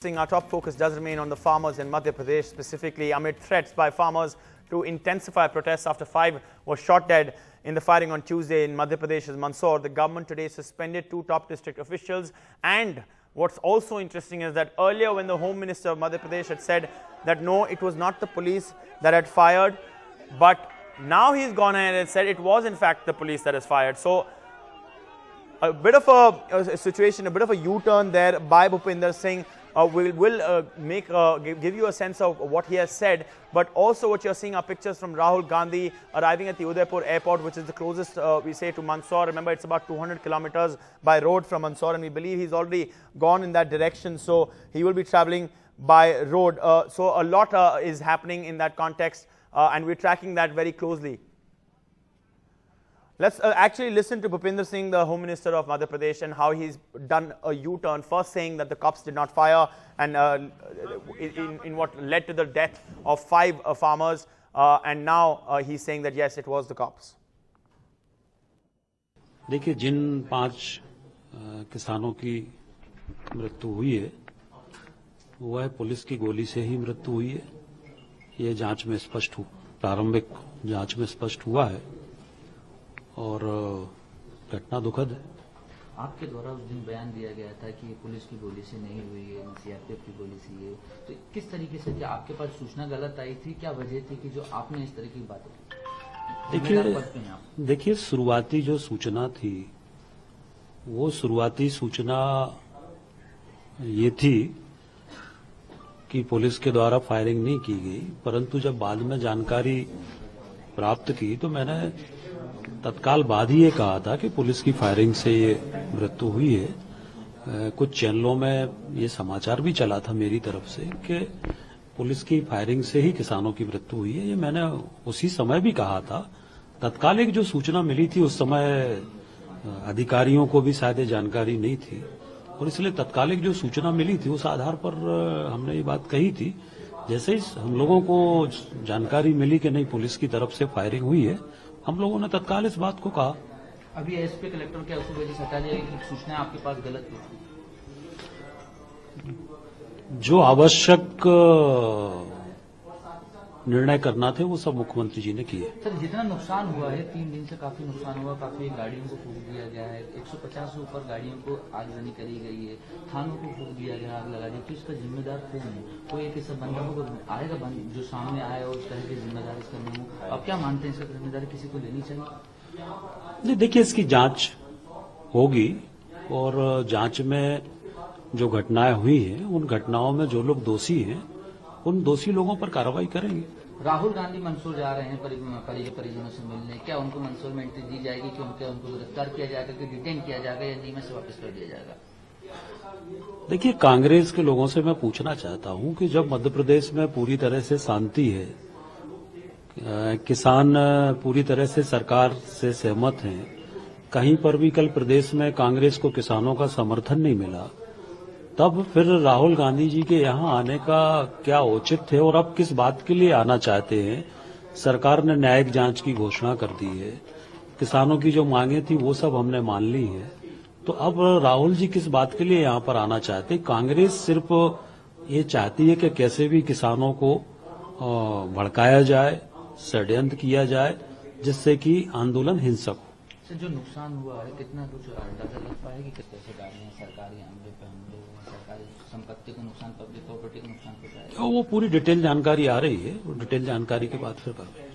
Our top focus does remain on the farmers in Madhya Pradesh, specifically amid threats by farmers to intensify protests after 5 were shot dead in the firing on Tuesday in Madhya Pradesh's Mandsaur. The government today suspended 2 top district officials, and what's also interesting is that earlier when the Home Minister of Madhya Pradesh had said that no, it was not the police that had fired, but now he's gone ahead and said it was in fact the police that has fired. So a bit of a situation, a bit of a U-turn there by Bhupinder Singh will give you a sense of what he has said, but also what you're seeing are pictures from Rahul Gandhi arriving at the Udaipur airport, which is the closest, we say, to Mandsaur. Remember, it's about 200 kilometers by road from Mandsaur, and we believe he's already gone in that direction, so he will be traveling by road. So a lot is happening in that context, and we're tracking that very closely. Let's actually listen to Bhupinder Singh, the Home Minister of Madhya Pradesh, and how he's done a U-turn, first saying that the cops did not fire, and in what led to the death of 5 farmers, and now he's saying that yes, it was the cops. देखिए, जिन 5 किसानों की मृत्यु हुई है, वह police की गोली से ही मृत्यु हुई है। ये जांच में स्पष्ट प्रारंभिक जांच में स्पष्ट हुआ है और घटना दुखद है। आपके द्वारा उस दिन बयान दिया गया था कि ये पुलिस की गोली से नहीं हुई है, सीआरपीएफ की गोली से है, तो किस तरीके से, क्या आपके पास सूचना गलत आई थी, क्या वजह थी कि जो आपने इस तरह की बातें? देखिए, शुरुआती जो सूचना थी, वो शुरुआती सूचना ये थी कि पुलिस के द्वारा फायरिंग नहीं की गई, परंतु जब बाद में जानकारी प्राप्त की तो मैंने तत्काल बाद ही ये कहा था कि पुलिस की फायरिंग से ये मृत्यु हुई है। कुछ चैनलों में ये समाचार भी चला था मेरी तरफ से कि पुलिस की फायरिंग से ही किसानों की मृत्यु हुई है। ये मैंने उसी समय भी कहा था। तत्काल एक जो सूचना मिली थी उस समय अधिकारियों को भी शायद जानकारी नहीं थी, और इसलिए तत्कालिक जो सूचना मिली थी उस आधार पर हमने ये बात कही थी। जैसे ही हम लोगों को जानकारी मिली कि नहीं, पुलिस की तरफ से फायरिंग हुई है, हम लोगों ने तत्काल इस बात को कहा। अभी एसपी कलेक्टर के उस वजह से हटा दिया कि सूचना आपके पास गलत थी। जो आवश्यक निर्णय करना थे वो सब मुख्यमंत्री जी ने किए। सर, जितना नुकसान हुआ है, 3 दिन से काफी नुकसान हुआ, काफी गाड़ियों को फूंक दिया गया है, 150 से ऊपर गाड़ियों को आगजनी करी गई है, थानों को फूंक दिया गया, आग लगा दी, तो इसका जिम्मेदार कौन है? कोई एक ऐसा बंदा आएगा जो सामने आए और उस तरह की जिम्मेदारी इसका नहीं हो। अब क्या मानते हैं, इसका जिम्मेदारी किसी को लेनी चाहिए? देखिए, इसकी जांच होगी और जांच में जो घटनाएं हुई हैं, उन घटनाओं में जो लोग दोषी हैं, उन दोषी लोगों पर कार्रवाई करेंगे। राहुल गांधी मंदसौर जा रहे हैं परिजनों से मिलने, क्या उनको मंदसौर में एंट्री दी जाएगी कि उनको गिरफ्तार किया जाएगा, कि डिटेन किया जाएगा, या नीमच से वापस कर दिया जाएगा? देखिए, कांग्रेस के लोगों से मैं पूछना चाहता हूं कि जब मध्य प्रदेश में पूरी तरह से शांति है, किसान पूरी तरह से सरकार से सहमत हैं, कहीं पर भी कल प्रदेश में कांग्रेस को किसानों का समर्थन नहीं मिला, तब फिर राहुल गांधी जी के यहाँ आने का क्या औचित्य है और अब किस बात के लिए आना चाहते हैं? सरकार ने न्यायिक जांच की घोषणा कर दी है, किसानों की जो मांगे थी वो सब हमने मान ली है, तो अब राहुल जी किस बात के लिए यहाँ पर आना चाहते? कांग्रेस सिर्फ ये चाहती है कि कैसे भी किसानों को भड़काया जाए, षड्यंत्र किया जाए, जिससे कि आंदोलन हिंसक हो। सर, जो नुकसान हुआ है, कितना कुछ अंदाजा लग पाया कि किस तरह से डाले हैं सरकारी हमले पे हमले, सरकारी संपत्ति को नुकसान, पब्लिक प्रॉपर्टी को नुकसान पहुंचाया? वो पूरी डिटेल जानकारी आ रही है, वो डिटेल जानकारी के बाद फिर करेंगे।